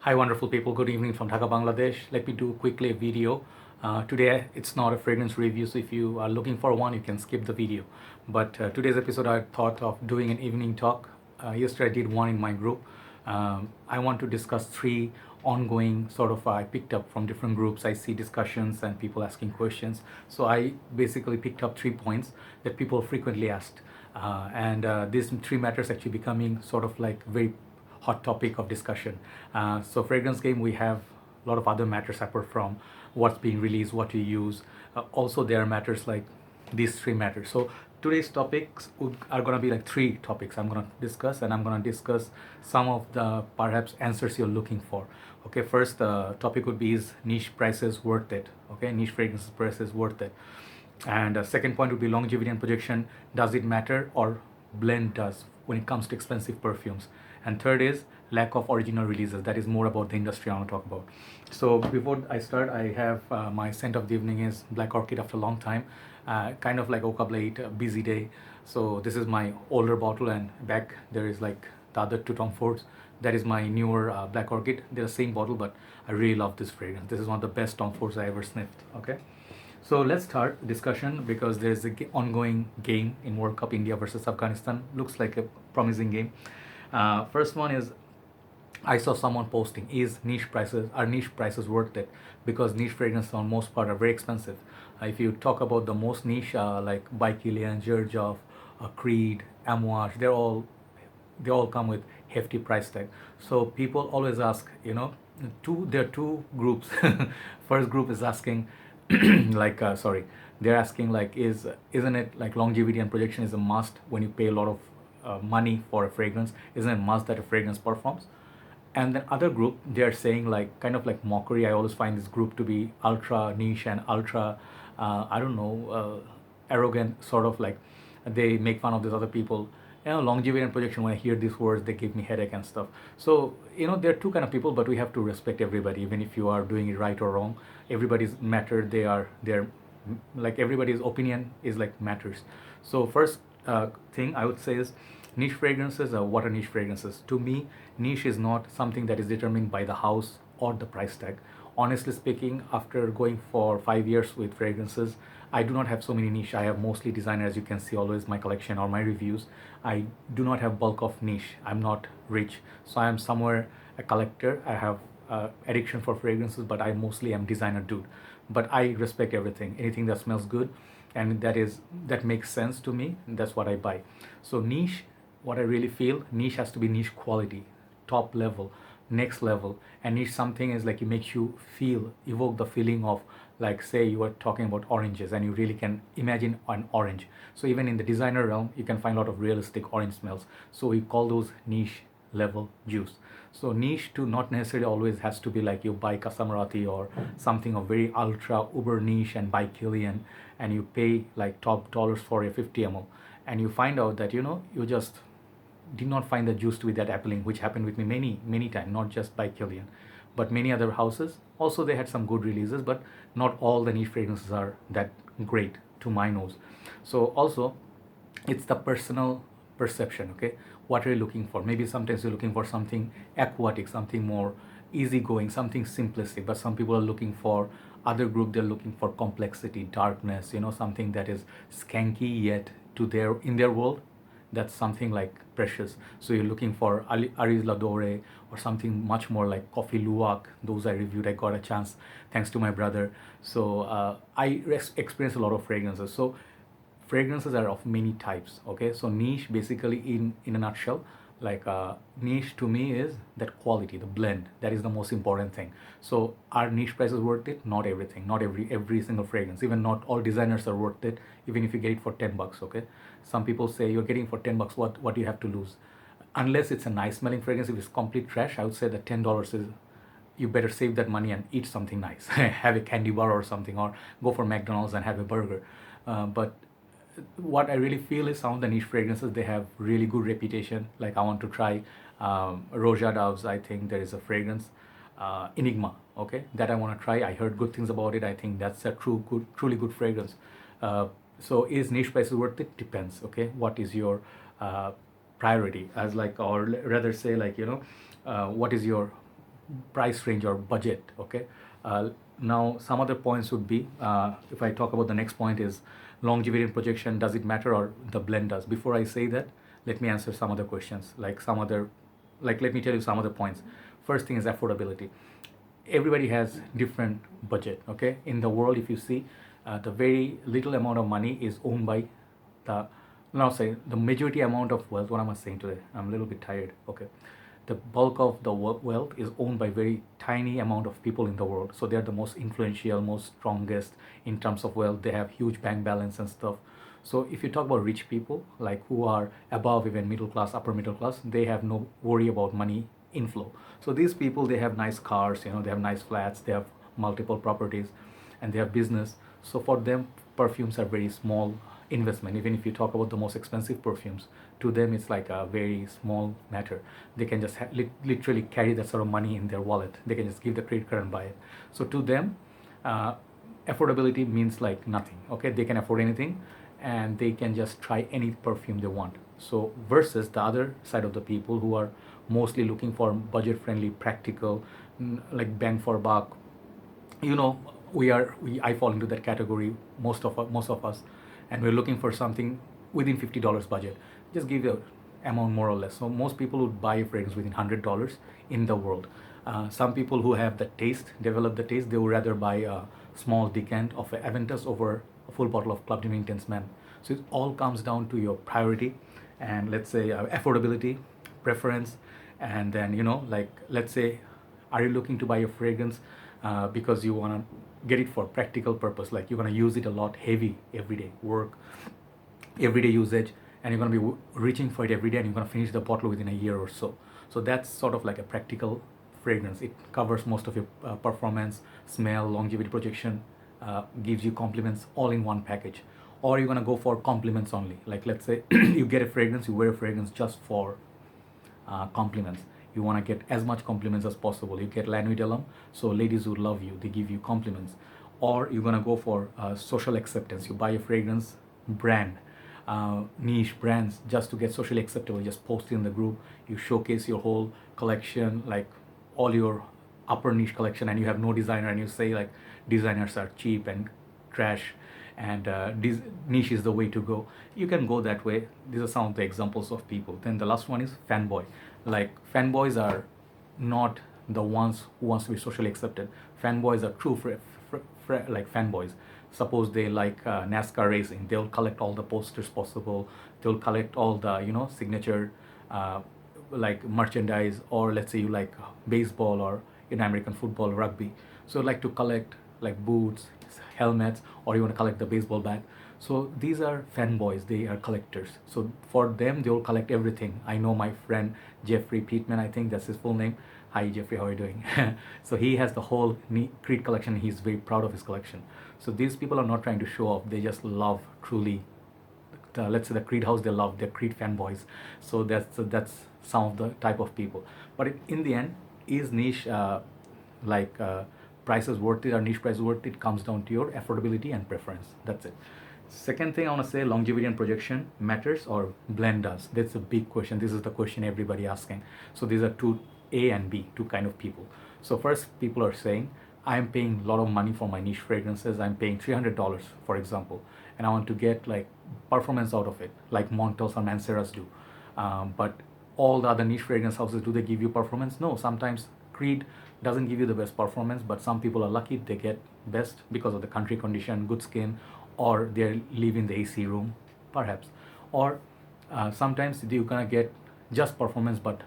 Hi, wonderful people. Good evening from Dhaka, Bangladesh. Let me do quickly a video. Today, it's not a fragrance review, so if you are looking for one, you can skip the video. But today's episode, I thought of doing an evening talk. Yesterday, I did one in my group. I want to discuss three ongoing sort of I picked up from different groups. I see discussions and people asking questions. So I basically picked up 3 points that people frequently asked. And these three matters actually becoming sort of like very hot topic of discussion. So fragrance game, we have a lot of other matters apart from what's being released, what you use. Also, there are matters like these three matters. So today's topics are going to be like three topics I'm going to discuss, and I'm going to discuss some of the perhaps answers you're looking for. Okay, first topic would be, is niche prices worth it? Okay, niche fragrances prices worth it? And second point would be longevity and projection. Does it matter, or blend does when it comes to expensive perfumes? And third is lack of original releases. That is more about the industry I want to talk about. So before I start, I have my scent of the evening is Black Orchid after a long time. Kind of like woke up late, busy day. So this is my older bottle, and back there is like the other two Tom Fords. That is my newer Black Orchid. They're the same bottle, but I really love this fragrance. This is one of the best Tom Fords I ever sniffed. Okay. So let's start discussion, because there's an ongoing game in World Cup, India versus Afghanistan. Looks like a promising game. First one is, I saw someone posting, are niche prices worth it? Because niche fragrances on most part are very expensive. If you talk about the most niche, like by Kilian, Xerjoff, Creed, Amouage, they all come with hefty price tag. So people always ask, there are two groups. First group is asking, they're asking like, isn't it like longevity and projection is a must when you pay a lot of money for a fragrance? Isn't it a must that a fragrance performs? And then other group, they're saying like kind of like mockery. I always find this group to be ultra niche and ultra I don't know, arrogant, sort of like they make fun of these other people. Longevity and projection, when I hear these words, they give me headache and stuff. So there are two kind of people, but we have to respect everybody, even if you are doing it right or wrong. Everybody's matter. They're like, everybody's opinion is like matters. So first thing I would say is, niche fragrances. What are niche fragrances? To me, niche is not something that is determined by the house or the price tag. Honestly speaking, after going for 5 years with fragrances, I do not have so many niche. I have mostly designer, as you can see always my collection or my reviews. I do not have bulk of niche. I'm not rich, so I am somewhere a collector. I have addiction for fragrances, but I mostly am designer dude. But I respect everything. Anything that smells good and that makes sense to me, that's what I buy. So niche, what I really feel, niche has to be niche quality, top level, next level. And niche something is like, it makes you evoke the feeling of, like, say you are talking about oranges and you really can imagine an orange. So even in the designer realm, you can find a lot of realistic orange smells. So we call those niche level juice. So niche to not necessarily always has to be like you buy Casamarati or something of very ultra uber niche and buy Kilian, and you pay like top dollars for a 50 ml, and you find out that you just did not find the juice to be that appealing, which happened with me many times, not just by Kilian, but many other houses. Also, they had some good releases, but not all the niche fragrances are that great to my nose. So also, it's the personal perception. Okay, what are you looking for? Maybe sometimes you're looking for something aquatic, something more easygoing, something simplistic, but some people are looking for, other group, they're looking for complexity, darkness, something that is skanky, yet in their world, that's something like precious. So you're looking for Aris Ladore, or something much more like Coffee Luwak. Those I reviewed. I got a chance thanks to my brother. So I experienced a lot of fragrances. So fragrances are of many types. Okay, so niche basically, in a nutshell, like niche to me is that quality, the blend. That is the most important thing. So are niche prices worth it? Not everything, not every single fragrance. Even not all designers are worth it, even if you get it for $10. Okay, some people say you're getting for $10, what do you have to lose? Unless it's a nice smelling fragrance. If it's complete trash, I would say that $10 is, you better save that money and eat something nice. Have a candy bar or something, or go for McDonald's and have a burger. But what I really feel is, some of the niche fragrances, they have really good reputation. Like, I want to try Roja Doves. I think there is a fragrance, Enigma. Okay, that I want to try. I heard good things about it. I think that's a truly good fragrance. So is niche prices worth it? Depends. Okay, what is your priority? As like, or rather say like, what is your price range or budget. Okay. Now some other points would be, if I talk about the next point, is longevity and projection, does it matter or the blend does? Before I say that, let me answer some other questions, let me tell you some other points. First thing is affordability. Everybody has different budget. Okay, in the world, if you see, the very little amount of money is owned by the, now say the majority amount of wealth. What am I saying today? I'm a little bit tired. Okay, the bulk of the wealth is owned by very tiny amount of people in the world. So they're the most influential, most strongest in terms of wealth. They have huge bank balance and stuff. So if you talk about rich people, like who are above even middle class, upper middle class, they have no worry about money inflow. So these people, they have nice cars, they have nice flats, they have multiple properties, and they have business. So for them, perfumes are very small investment. Even if you talk about the most expensive perfumes, to them it's like a very small matter. They can just literally carry that sort of money in their wallet. They can just give the credit card and buy it. So to them, affordability means like nothing. Okay, they can afford anything, and they can just try any perfume they want. So versus the other side of the people who are mostly looking for budget friendly, practical, like bang for buck. you know I fall into that category, most of us, and we're looking for something within $50 budget. Just give the amount more or less. So most people would buy a fragrance within $100 in the world. Some people who have the taste, develop the taste, they would rather buy a small decant of Aventus over a full bottle of Club de Intense Man. So it all comes down to your priority, and let's say affordability, preference, and then like, let's say, are you looking to buy a fragrance because you want to get it for practical purpose, like you're going to use it a lot, heavy, everyday work, everyday usage, and you're going to be reaching for it every day, and you're going to finish the bottle within a year or so. So that's sort of like a practical fragrance. It covers most of your performance, smell, longevity, projection, gives you compliments all in one package. Or you're going to go for compliments only, like let's say you get a fragrance, you wear a fragrance just for compliments. You want to get as much compliments as possible. You get La Nuit de l'Homme, so ladies who love you, they give you compliments. Or you're going to go for social acceptance. You buy a fragrance brand, niche brands, just to get socially acceptable. Just post it in the group, you showcase your whole collection, like all your upper niche collection, and you have no designer, and you say like designers are cheap and trash, and niche is the way to go. You can go that way. These are some of the examples of people. Then the last one is fanboy. Like fanboys are not the ones who wants to be socially accepted. Fanboys are true like fanboys. Suppose they like NASCAR racing, they'll collect all the posters possible, they'll collect all the signature like merchandise. Or let's say you like baseball, or American football, rugby, so like to collect like boots, helmets, or you want to collect the baseball bat. So these are fanboys, they are collectors. So for them, they will collect everything. I know my friend Jeffrey Pittman, I think that's his full name. Hi Jeffrey, how are you doing? So he has the whole Creed collection. He's very proud of his collection. So these people are not trying to show off, they just love truly let's say the Creed house. They love, they're Creed fanboys. So that's some of the type of people. But in the end, is niche prices worth it, or niche price worth it, comes down to your affordability and preference. That's it. Second thing I want to say, longevity and projection matters or blend does. That's a big question. This is the question everybody asking. So these are two A and B, two kind of people. So first, people are saying, I'm paying a lot of money for my niche fragrances. I'm paying $300, for example, and I want to get like performance out of it, like Montels or Manceras do. But all the other niche fragrance houses, do they give you performance? No. Sometimes Creed doesn't give you the best performance, but some people are lucky, they get best because of the country condition, good skin, or they live in the AC room, perhaps. Or sometimes you're gonna get just performance but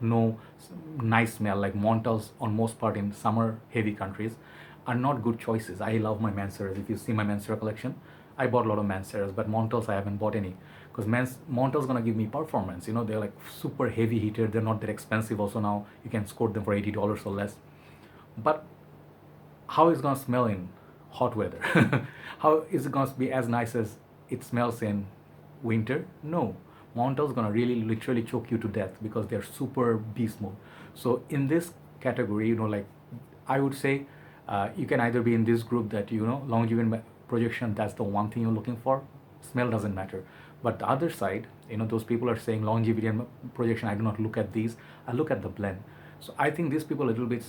no nice smell, like Montels on most part in summer heavy countries are not good choices. I love my Manceras. If you see my Mancera collection, I bought a lot of Manceras, but Montels I haven't bought any, because Montels gonna give me performance. They're like super heavy heated. They're not that expensive. Also now you can score them for $80 or less. But how is it gonna smell in hot weather? How is it gonna be as nice as it smells in winter? No. Montels gonna really literally choke you to death because they're super beast mode. So in this category, like I would say, you can either be in this group that longevity projection, that's the one thing you're looking for. Smell doesn't matter. But the other side, those people are saying longevity and projection, I do not look at these, I look at the blend. So I think these people a little bit,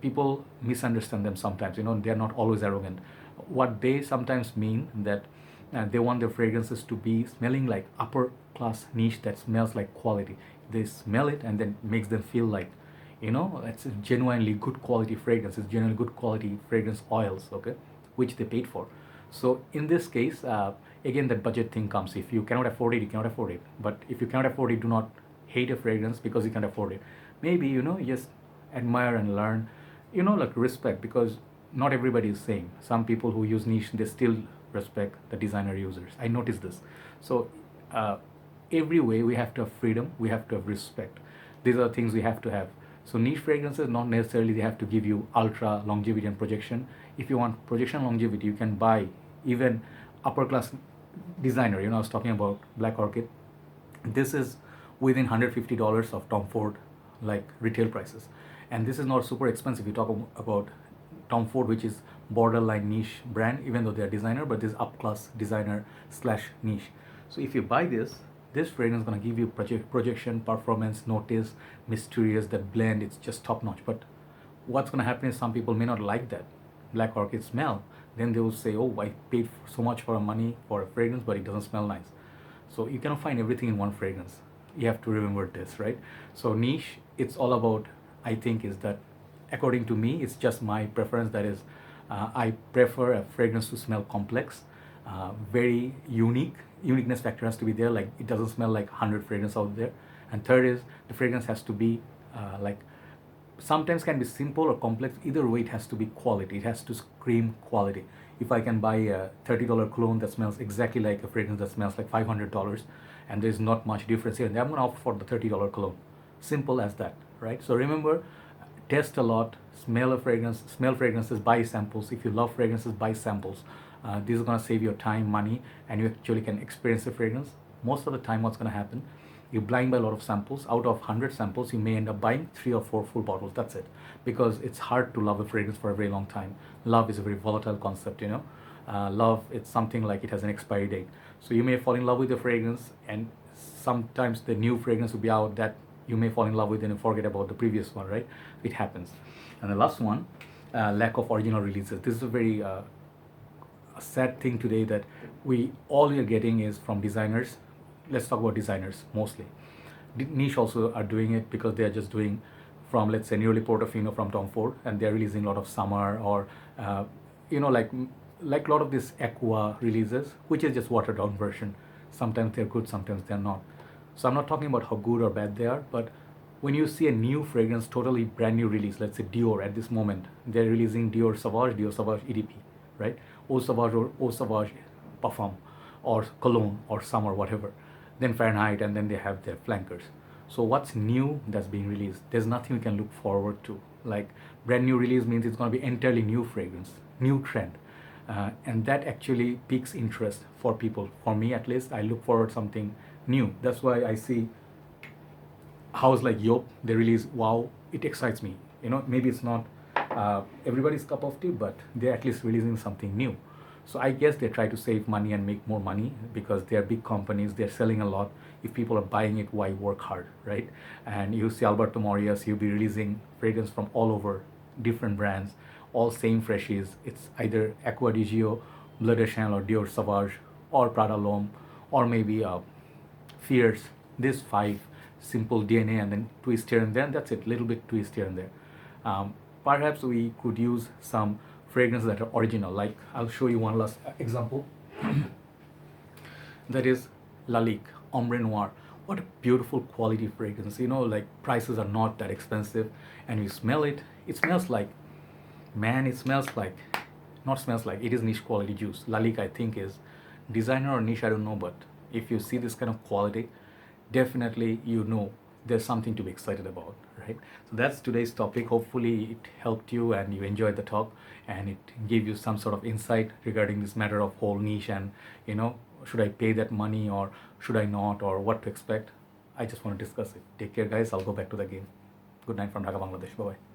people misunderstand them sometimes. They're not always arrogant. What they sometimes mean that they want their fragrances to be smelling like upper class niche that smells like quality. They smell it and then makes them feel like, it's a genuinely good quality fragrance. It's genuinely good quality fragrance oils, okay, which they paid for. So in this case, again, that budget thing comes. If you cannot afford it, you cannot afford it. But if you cannot afford it, do not hate a fragrance because you can't afford it. Maybe, you just admire and learn, like respect, because not everybody is same. Some people who use niche, they still respect the designer users. I noticed this. So uh, every way we have to have freedom, we have to have respect. These are things we have to have. So niche fragrances, not necessarily they have to give you ultra longevity and projection. If you want projection longevity, you can buy even upper class designer. I was talking about Black Orchid. This is within $150 of Tom Ford like retail prices, and this is not super expensive. You talk about Tom Ford, which is borderline niche brand, even though they're designer, but this is up class designer slash niche. So if you buy this fragrance is going to give you projection, performance, notice, mysterious, that blend. It's just top notch. But what's going to happen is some people may not like that Black Orchid smell. Then they will say, oh, I paid so much for money for a fragrance, but it doesn't smell nice. So you cannot find everything in one fragrance. You have to remember this, right? So niche, it's all about, I think, is that according to me, it's just my preference. That is, I prefer a fragrance to smell complex, very unique. Uniqueness factor has to be there. Like it doesn't smell like 100 fragrances out there. And third is the fragrance has to be like, sometimes can be simple or complex. Either way, it has to be quality. It has to scream quality. If I can buy a $30 cologne that smells exactly like a fragrance that smells like $500, and there's not much difference here, then I'm going to opt for the $30 cologne. Simple as that, right? So remember, test a lot, smell a fragrance, smell fragrances, buy samples. If you love fragrances, buy samples. This is going to save your time, money, and you actually can experience the fragrance. Most of the time, what's going to happen, you blind buy a lot of samples. Out of 100 samples, you may end up buying 3 or 4 full bottles. That's it. Because it's hard to love a fragrance for a very long time. Love is a very volatile concept, Love, it's something like it has an expiry date. So you may fall in love with the fragrance, and sometimes the new fragrance will be out that you may fall in love with and you forget about the previous one, right? It happens. And the last one, lack of original releases. This is a very a sad thing today, that all you're getting is from designers. Let's talk about designers mostly. Niche also are doing it because they are just doing from, let's say, Nearly Portofino from Tom Ford, and they're releasing a lot of summer or like a lot of these aqua releases, which is just watered down version. Sometimes they're good, sometimes they're not. So I'm not talking about how good or bad they are, but when you see a new fragrance, totally brand new release, let's say Dior at this moment, they're releasing Dior Sauvage EDP, right? Eau Sauvage or Eau Sauvage Parfum or Cologne or Summer, whatever. Then Fahrenheit, and then they have their flankers. So what's new that's being released? There's nothing we can look forward to. Like brand new release means it's going to be entirely new fragrance, new trend. And that actually piques interest for people. For me, at least, I look forward to something new. That's why I see house like Yop, they release, wow, it excites me. Maybe it's not everybody's cup of tea, but they're at least releasing something new. So I guess they try to save money and make more money because they're big companies, they're selling a lot. If people are buying it, why work hard, right? And you see Alberto Morias, he'll be releasing fragrance from all over, different brands, all same freshies. It's either Acqua di Gio, Bleu de Chanel, or Dior Sauvage, or Prada L'Homme, or maybe Fierce. This 5 simple DNA and then twist here and there, and that's it, little bit twist here and there. Perhaps we could use some fragrances that are original. Like I'll show you one last example. That is Lalique Ombre Noir. What a beautiful quality fragrance. Like prices are not that expensive, and you smell it. It smells like, man, it smells like, not smells like, it is niche quality juice. Lalique, I think, is designer or niche, I don't know, but if you see this kind of quality, definitely there's something to be excited about, right? So that's today's topic. Hopefully it helped you and you enjoyed the talk, and it gave you some sort of insight regarding this matter of whole niche, and should I pay that money or should I not, or what to expect. I just want to discuss it. Take care, guys. I'll go back to the game. Good night from Dhaka, Bangladesh. Bye bye.